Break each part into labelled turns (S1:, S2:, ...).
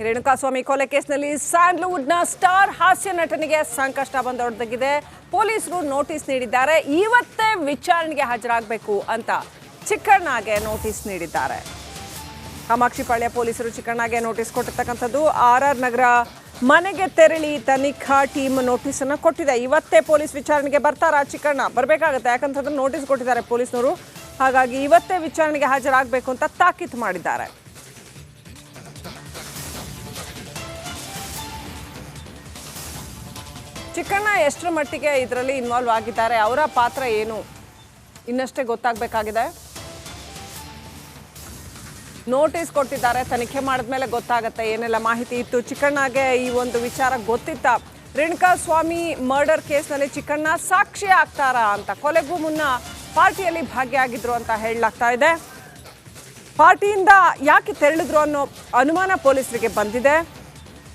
S1: ರೇಣುಕಾಸ್ವಾಮಿ ಕೊಲೆ ಕೇಸ್ನಲ್ಲಿ ಸ್ಯಾಂಡಲ್ವುಡ್ನ ಸ್ಟಾರ್ ಹಾಸ್ಯ ನಟನಿಗೆ ಸಂಕಷ್ಟ ಬಂದೊಡ್ಡಗಿದೆ. ಪೊಲೀಸರು ನೋಟಿಸ್ ನೀಡಿದ್ದಾರೆ. ಇವತ್ತೇ ವಿಚಾರಣೆಗೆ ಹಾಜರಾಗಬೇಕು ಅಂತ ಚಿಕ್ಕಣ್ಣಗೆ ನೋಟಿಸ್ ನೀಡಿದ್ದಾರೆ. ಕಾಮಾಕ್ಷಿಪಾಳ್ಯ ಪೊಲೀಸರು ಚಿಕ್ಕಣ್ಣಗೆ ನೋಟಿಸ್ ಕೊಟ್ಟಿರ್ತಕ್ಕಂಥದ್ದು. ಆರ್ ನಗರ ಮನೆಗೆ ತೆರಳಿ ತನಿಖಾ ಟೀಮ್ ನೋಟಿಸ್ ಅನ್ನು ಕೊಟ್ಟಿದೆ. ಇವತ್ತೇ ಪೊಲೀಸ್ ವಿಚಾರಣೆಗೆ ಬರ್ತಾರಾ ಚಿಕ್ಕಣ್ಣ? ಬರಬೇಕಾಗುತ್ತೆ, ಯಾಕಂತಂದ್ರೆ ನೋಟಿಸ್ ಕೊಟ್ಟಿದ್ದಾರೆ ಪೊಲೀಸ್ನವರು. ಹಾಗಾಗಿ ಇವತ್ತೇ ವಿಚಾರಣೆಗೆ ಹಾಜರಾಗಬೇಕು ಅಂತ ತಾಕೀತು ಮಾಡಿದ್ದಾರೆ. ಚಿಕ್ಕಣ್ಣ ಎಷ್ಟರ ಮಟ್ಟಿಗೆ ಇದರಲ್ಲಿ ಇನ್ವಾಲ್ವ್ ಆಗಿದ್ದಾರೆ, ಅವರ ಪಾತ್ರ ಏನು ಇನ್ನಷ್ಟೇ ಗೊತ್ತಾಗಬೇಕಾಗಿದೆ. ನೋಟಿಸ್ ಕೊಟ್ಟಿದ್ದಾರೆ, ತನಿಖೆ ಮಾಡಿದ್ಮೇಲೆ ಗೊತ್ತಾಗುತ್ತೆ ಏನೆಲ್ಲ ಮಾಹಿತಿ ಇತ್ತು. ಚಿಕ್ಕಣ್ಣಗೆ ಈ ಒಂದು ವಿಚಾರ ಗೊತ್ತಿತ್ತ? ರೇಣುಕಾಸ್ವಾಮಿ ಮರ್ಡರ್ ಕೇಸ್ನಲ್ಲಿ ಚಿಕ್ಕಣ್ಣ ಸಾಕ್ಷಿ ಆಗ್ತಾರಾ ಅಂತ, ಕೊಲೆಗೂ ಮುನ್ನ ಪಾರ್ಟಿಯಲ್ಲಿ ಭಾಗಿಯಾಗಿದ್ರು ಅಂತ ಹೇಳಲಾಗ್ತಾ ಇದೆ. ಪಾರ್ಟಿಯಿಂದ ಯಾಕೆ ತೆರಳಿದ್ರು ಅನ್ನೋ ಅನುಮಾನ ಪೊಲೀಸರಿಗೆ ಬಂದಿದೆ.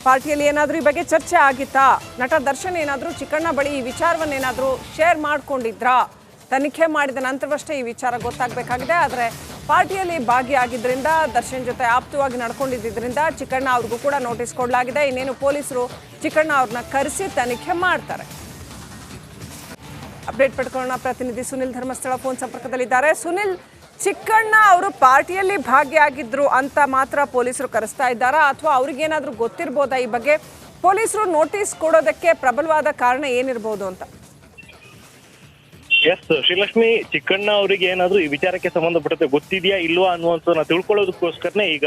S1: ಪಾರ್ಟಿಯಲ್ಲಿ ಏನಾದರೂ ಈ ಬಗ್ಗೆ ಚರ್ಚೆ ಆಗಿತ್ತಾ? ನಟ ದರ್ಶನ್ ಏನಾದರೂ ಚಿಕ್ಕಣ್ಣ ಬಳಿ ಈ ವಿಚಾರವನ್ನೇನಾದರೂ ಶೇರ್ ಮಾಡ್ಕೊಂಡಿದ್ರಾ? ತನಿಖೆ ಮಾಡಿದ ನಂತರವಷ್ಟೇ ಈ ವಿಚಾರ ಗೊತ್ತಾಗಬೇಕಾಗಿದೆ. ಆದರೆ ಪಾರ್ಟಿಯಲ್ಲಿ ಭಾಗಿಯಾಗಿದ್ದರಿಂದ, ದರ್ಶನ್ ಜೊತೆ ಆಪ್ತವಾಗಿ ನಡ್ಕೊಂಡಿದ್ದರಿಂದ ಚಿಕ್ಕಣ್ಣ ಅವ್ರಿಗೂ ಕೂಡ ನೋಟಿಸ್ ಕೊಡಲಾಗಿದೆ. ಇನ್ನೇನು ಪೊಲೀಸರು ಚಿಕ್ಕಣ್ಣ ಅವ್ರನ್ನ ಕರೆಸಿ ತನಿಖೆ ಮಾಡ್ತಾರೆ. ಅಪ್ಡೇಟ್ ಪಡ್ಕೊಳ್ಳೋಣ. ಪ್ರತಿನಿಧಿ ಸುನಿಲ್ ಧರ್ಮಸ್ಥಳ ಫೋನ್ ಸಂಪರ್ಕದಲ್ಲಿದ್ದಾರೆ. ಸುನಿಲ್, ಚಿಕ್ಕಣ್ಣ ಅವರು ಪಾರ್ಟಿಯಲ್ಲಿ ಭಾಗಿಯಾಗಿದ್ರು ಅಂತ ಮಾತ್ರ ಪೊಲೀಸರು ಕರೆಸ್ತಾ ಇದ್ದಾರಾ, ಅಥವಾ ಅವ್ರಿಗೇನಾದ್ರೂ ಗೊತ್ತಿರ್ಬೋದಾ ಈ ಬಗ್ಗೆ? ಪೊಲೀಸರು ನೋಟಿಸ್ ಕೊಡೋದಕ್ಕೆ ಪ್ರಬಲವಾದ ಕಾರಣ ಏನಿರ್ಬೋದು ಅಂತ?
S2: ಎಸ್ ಶ್ರೀಲಕ್ಷ್ಮಿ, ಚಿಕ್ಕಣ್ಣ ಅವರಿಗೆ ಏನಾದ್ರೂ ಈ ವಿಚಾರಕ್ಕೆ ಸಂಬಂಧಪಟ್ಟಂತೆ ಗೊತ್ತಿದೆಯಾ ಇಲ್ವಾ ಅನ್ನುವಂಥದ್ದನ್ನ ತಿಳ್ಕೊಳ್ಳೋದಕ್ಕೋಸ್ಕರನೇ ಈಗ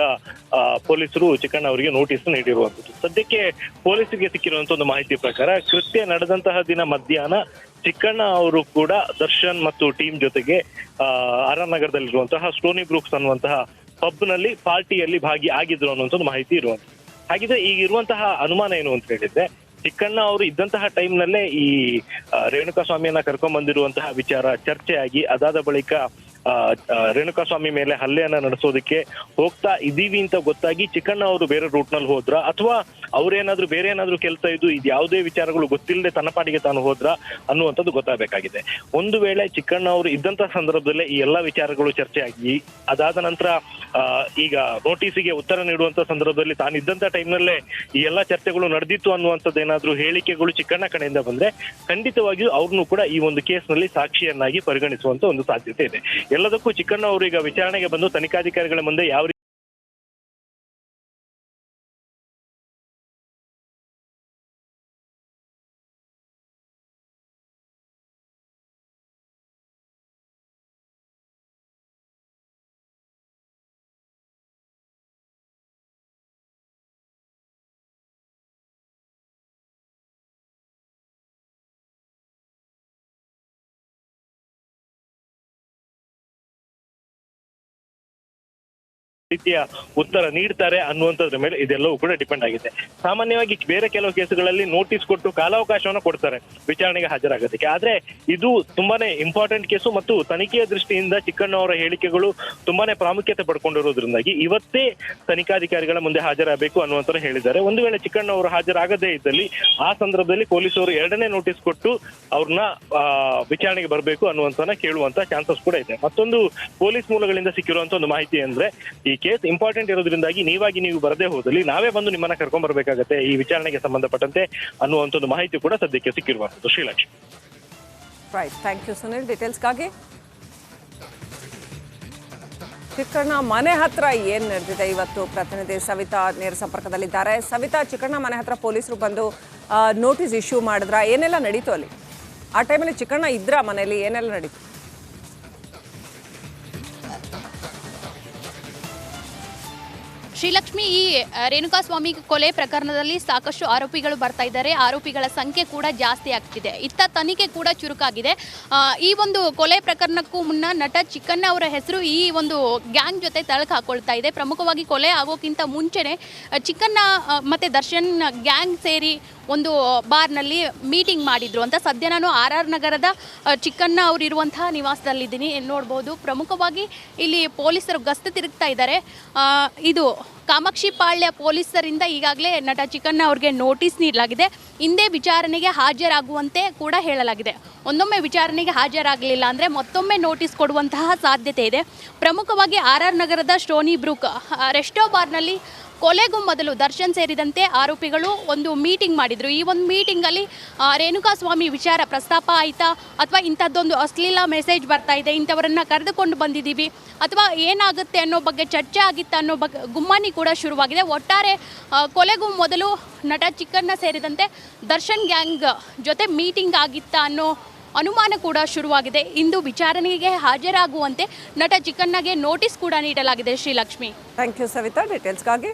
S2: ಪೊಲೀಸರು ಚಿಕ್ಕಣ್ಣ ಅವರಿಗೆ ನೋಟಿಸ್ ನೀಡಿರುವಂಥದ್ದು. ಸದ್ಯಕ್ಕೆ ಪೊಲೀಸರಿಗೆ ಸಿಕ್ಕಿರುವಂತಹ ಒಂದು ಮಾಹಿತಿ ಪ್ರಕಾರ ಕೃತ್ಯ ನಡೆದಂತಹ ದಿನ ಮಧ್ಯಾಹ್ನ ಚಿಕ್ಕಣ್ಣ ಅವರು ಕೂಡ ದರ್ಶನ್ ಮತ್ತು ಟೀಮ್ ಜೊತೆಗೆ ಆರ್ ನಗರದಲ್ಲಿರುವಂತಹ ಸ್ಟೋನಿ ಬ್ರೂಕ್ಸ್ ಅನ್ನುವಂತಹ ಪಬ್ ನಲ್ಲಿ ಪಾರ್ಟಿಯಲ್ಲಿ ಭಾಗಿ ಆಗಿದ್ರು ಅನ್ನುವಂಥದ್ದು ಮಾಹಿತಿ ಇರುವಂಥದ್ದು. ಹಾಗಿದ್ರೆ ಈಗ ಇರುವಂತಹ ಅನುಮಾನ ಏನು ಅಂತ ಹೇಳಿದ್ರೆ, ಚಿಕ್ಕಣ್ಣ ಅವರು ಇದ್ದಂತಹ ಟೈಮ್ ನಲ್ಲೇ ಈ ರೇಣುಕಾಸ್ವಾಮಿಯನ್ನ ಕರ್ಕೊಂಡ್ ಬಂದಿರುವಂತಹ ವಿಚಾರ ಚರ್ಚೆ ಆಗಿ, ಅದಾದ ಬಳಿಕ ರೇಣುಕಾಸ್ವಾಮಿ ಮೇಲೆ ಹಲ್ಲೆಯನ್ನ ನಡೆಸೋದಕ್ಕೆ ಹೋಗ್ತಾ ಇದೀವಿ ಅಂತ ಗೊತ್ತಾಗಿ ಚಿಕ್ಕಣ್ಣ ಅವರು ಬೇರೆ ರೂಟ್ ನಲ್ಲಿ ಹೋದ್ರ, ಅಥವಾ ಅವ್ರೇನಾದ್ರೂ ಬೇರೆ ಏನಾದ್ರೂ ಕೆಲಸ ಇದು ಯಾವುದೇ ವಿಚಾರಗಳು ಗೊತ್ತಿಲ್ಲದೆ ತನ್ನ ಪಾಡಿಗೆ ತಾನು ಹೋದ್ರ ಅನ್ನುವಂಥದ್ದು ಗೊತ್ತಾಗಬೇಕಾಗಿದೆ. ಒಂದು ವೇಳೆ ಚಿಕ್ಕಣ್ಣ ಅವರು ಇದ್ದಂತಹ ಸಂದರ್ಭದಲ್ಲೇ ಈ ಎಲ್ಲಾ ವಿಚಾರಗಳು ಚರ್ಚೆ ಆಗಿ, ಅದಾದ ನಂತರ ಈಗ ನೋಟಿಸಿಗೆ ಉತ್ತರ ನೀಡುವಂತ ಸಂದರ್ಭದಲ್ಲಿ ತಾನು ಇದ್ದಂತ ಟೈಮ್ ನಲ್ಲೇ ಈ ಎಲ್ಲಾ ಚರ್ಚೆಗಳು ನಡೆದಿತ್ತು ಅನ್ನುವಂಥದ್ದು ಏನಾದ್ರೂ ಹೇಳಿಕೆಗಳು ಚಿಕ್ಕಣ್ಣ ಕಡೆಯಿಂದ ಬಂದ್ರೆ ಖಂಡಿತವಾಗಿಯೂ ಅವ್ರನ್ನು ಕೂಡ ಈ ಒಂದು ಕೇಸ್ ನಲ್ಲಿ ಸಾಕ್ಷಿಯನ್ನಾಗಿ ಪರಿಗಣಿಸುವಂತ ಒಂದು ಸಾಧ್ಯತೆ ಇದೆ. ಎಲ್ಲದಕ್ಕೂ ಚಿಕ್ಕಣ್ಣ ಅವರು ಈಗ ವಿಚಾರಣೆಗೆ ಬಂದು ತನಿಖಾಧಿಕಾರಿಗಳ ಮುಂದೆ ಯಾವ ರೀತಿಯ ಉತ್ತರ ನೀಡ್ತಾರೆ ಅನ್ನುವಂಥದ್ರ ಮೇಲೆ ಇದೆಲ್ಲವೂ ಕೂಡ ಡಿಪೆಂಡ್ ಆಗಿದೆ. ಸಾಮಾನ್ಯವಾಗಿ ಬೇರೆ ಕೆಲವು ಕೇಸುಗಳಲ್ಲಿ ನೋಟಿಸ್ ಕೊಟ್ಟು ಕಾಲಾವಕಾಶವನ್ನು ಕೊಡ್ತಾರೆ ವಿಚಾರಣೆಗೆ ಹಾಜರಾಗೋದಕ್ಕೆ. ಆದ್ರೆ ಇದು ತುಂಬಾನೇ ಇಂಪಾರ್ಟೆಂಟ್ ಕೇಸು ಮತ್ತು ತನಿಖೆಯ ದೃಷ್ಟಿಯಿಂದ ಚಿಕ್ಕಣ್ಣ ಅವರ ಹೇಳಿಕೆಗಳು ತುಂಬಾನೇ ಪ್ರಾಮುಖ್ಯತೆ ಪಡ್ಕೊಂಡಿರೋದ್ರಿಂದಾಗಿ ಇವತ್ತೇ ತನಿಖಾಧಿಕಾರಿಗಳ ಮುಂದೆ ಹಾಜರಾಗಬೇಕು ಅನ್ನುವಂತ ಹೇಳಿದ್ದಾರೆ. ಒಂದು ವೇಳೆ ಚಿಕ್ಕಣ್ಣ ಅವರು ಹಾಜರಾಗದೇ ಇದ್ದಲ್ಲಿ ಆ ಸಂದರ್ಭದಲ್ಲಿ ಪೊಲೀಸರು ಎರಡನೇ ನೋಟಿಸ್ ಕೊಟ್ಟು ಅವ್ರನ್ನ ವಿಚಾರಣೆಗೆ ಬರಬೇಕು ಅನ್ನುವಂತ ಕೇಳುವಂತ ಚಾನ್ಸಸ್ ಕೂಡ ಇದೆ. ಮತ್ತೊಂದು ಪೊಲೀಸ್ ಮೂಲಗಳಿಂದ ಸಿಕ್ಕಿರುವಂತ ಒಂದು ಮಾಹಿತಿ ಅಂದ್ರೆ, ಈ ಕೇಸ್ ಇಂಪಾರ್ಟೆಂಟ್ ಇರೋದ್ರಿಂದಾಗಿ ನೀವು ಬರದೇ ಹೋದಲ್ಲಿ ನಾವೇ ಬಂದು ನಿಮ್ಮನ್ನ ಕರ್ಕೊಂಡ್ ಬರ್ಬೇಕಾಗತ್ತೆ ಈ ವಿಚಾರಣೆಗೆ ಸಂಬಂಧಪಟ್ಟಂತೆ ಅನ್ನುವಂತ ಮಾಹಿತಿ ಕೂಡ ಸದ್ಯಕ್ಕೆ ಸಿಕ್ಕಿರುವಂತದ್ದು. Srilakshmi.
S1: Right, thank you Sunil ಡೀಟೇಲ್ಸ್ಗಾಗಿ. ಚಿಕ್ಕಣ್ಣ ಮನೆ ಹತ್ರ ಏನ್ ನಡೆದಿದೆ ಇವತ್ತು? ಪ್ರತಿನಿಧಿ ಸವಿತಾ ನೇರ ಸಂಪರ್ಕದಲ್ಲಿದ್ದಾರೆ. ಸವಿತಾ, ಚಿಕ್ಕಣ್ಣ ಮನೆ ಹತ್ರ ಪೊಲೀಸರು ಬಂದು ನೋಟಿಸ್ ಇಶ್ಯೂ ಮಾಡಿದ್ರ? ಏನೆಲ್ಲ ನಡೀತು ಅಲ್ಲಿ? ಆ ಟೈಮಲ್ಲಿ ಚಿಕ್ಕಣ್ಣ ಇದ್ರ ಮನೆಯಲ್ಲಿ? ಏನೆಲ್ಲ ನಡೀತು?
S3: ಶ್ರೀಲಕ್ಷ್ಮಿ, ಈ ರೇಣುಕಾಸ್ವಾಮಿ ಕೊಲೆ ಪ್ರಕರಣದಲ್ಲಿ ಸಾಕಷ್ಟು ಆರೋಪಿಗಳು ಬರ್ತಾ ಇದ್ದಾರೆ. ಆರೋಪಿಗಳ ಸಂಖ್ಯೆ ಕೂಡ ಜಾಸ್ತಿ ಆಗ್ತಿದೆ. ಇತ್ತ ತನಿಖೆ ಕೂಡ ಚುರುಕಾಗಿದೆ. ಈ ಒಂದು ಕೊಲೆ ಪ್ರಕರಣಕ್ಕೂ ಮುನ್ನ ನಟ ಚಿಕ್ಕಣ್ಣ ಅವರ ಹೆಸರು ಈ ಒಂದು ಗ್ಯಾಂಗ್ ಜೊತೆ ತಳಕು ಹಾಕೊಳ್ತಾ ಇದೆ. ಪ್ರಮುಖವಾಗಿ ಕೊಲೆ ಆಗೋಕ್ಕಿಂತ ಮುಂಚೆನೆ ಚಿಕ್ಕಣ್ಣ ಮತ್ತು ದರ್ಶನ್ ಗ್ಯಾಂಗ್ ಸೇರಿ ಒಂದು ಬಾರ್ನಲ್ಲಿ ಮೀಟಿಂಗ್ ಮಾಡಿದ್ರು ಅಂತ. ಸದ್ಯ ನಾನು ಆರ್ ನಗರದ ಚಿಕ್ಕಣ್ಣ ಅವರು ಇರುವಂತಹ ನಿವಾಸದಲ್ಲಿದ್ದೀನಿ. ನೋಡ್ಬೋದು, ಪ್ರಮುಖವಾಗಿ ಇಲ್ಲಿ ಪೊಲೀಸರು ಗಸ್ತು ತಿರುಗ್ತಾ ಇದ್ದಾರೆ. ಇದು ಕಾಮಾಕ್ಷಿಪಾಳ್ಯ ಪೊಲೀಸರಿಂದ ಈಗಾಗಲೇ ನಟ ಚಿಕ್ಕಣ್ಣ ಅವ್ರಿಗೆ ನೋಟಿಸ್ ನೀಡಲಾಗಿದೆ. ಹಿಂದೆ ವಿಚಾರಣೆಗೆ ಹಾಜರಾಗುವಂತೆ ಕೂಡ ಹೇಳಲಾಗಿದೆ. ಒಂದೊಮ್ಮೆ ವಿಚಾರಣೆಗೆ ಹಾಜರಾಗಲಿಲ್ಲ ಅಂದರೆ ಮತ್ತೊಮ್ಮೆ ನೋಟಿಸ್ ಕೊಡುವಂತಹ ಸಾಧ್ಯತೆ ಇದೆ. ಪ್ರಮುಖವಾಗಿ ಆರ್ ನಗರದ ಸ್ಟೋನಿ ಬ್ರೂಕ್ ರೆಸ್ಟೋ ಬಾರ್ನಲ್ಲಿ ಕೊಲೆಗೂ ಮೊದಲು ದರ್ಶನ್ ಸೇರಿದಂತೆ ಆರೋಪಿಗಳು ಒಂದು ಮೀಟಿಂಗ್ ಮಾಡಿದ್ರು. ಈ ಒಂದು ಮೀಟಿಂಗಲ್ಲಿ ರೇಣುಕಾಸ್ವಾಮಿ ವಿಚಾರ ಪ್ರಸ್ತಾಪ ಆಯಿತಾ, ಅಥವಾ ಇಂಥದ್ದೊಂದು ಅಶ್ಲೀಲ ಮೆಸೇಜ್ ಬರ್ತಾ ಇದೆ, ಇಂಥವರನ್ನು ಕರೆದುಕೊಂಡು ಬಂದಿದ್ದೀವಿ, ಅಥವಾ ಏನಾಗುತ್ತೆ ಅನ್ನೋ ಬಗ್ಗೆ ಚರ್ಚೆ ಆಗಿತ್ತಾ ಅನ್ನೋ ಬಗ್ಗೆ ಗುಮ್ಮನಿ ಕೂಡ ಶುರುವಾಗಿದೆ. ಒಟ್ಟಾರೆ ಕೊಲೆಗೂ ಮೊದಲು ನಟ ಚಿಕ್ಕಣ್ಣ ಸೇರಿದಂತೆ ದರ್ಶನ್ ಗ್ಯಾಂಗ್ ಜೊತೆ ಮೀಟಿಂಗ್ ಆಗಿತ್ತಾ ಅನ್ನೋ ಅನುಮಾನ ಕೂಡ ಶುರುವಾಗಿದೆ. ಇಂದು ವಿಚಾರಣೆಗೆ ಹಾಜರಾಗುವಂತೆ ನಟ ಚಿಕ್ಕಣ್ಣಗೆ ನೋಟಿಸ್ ಕೂಡ ನೀಡಲಾಗಿದೆ. Srilakshmi,
S1: thank you Savitha ಡೀಟೇಲ್ಸ್ಗಾಗಿ.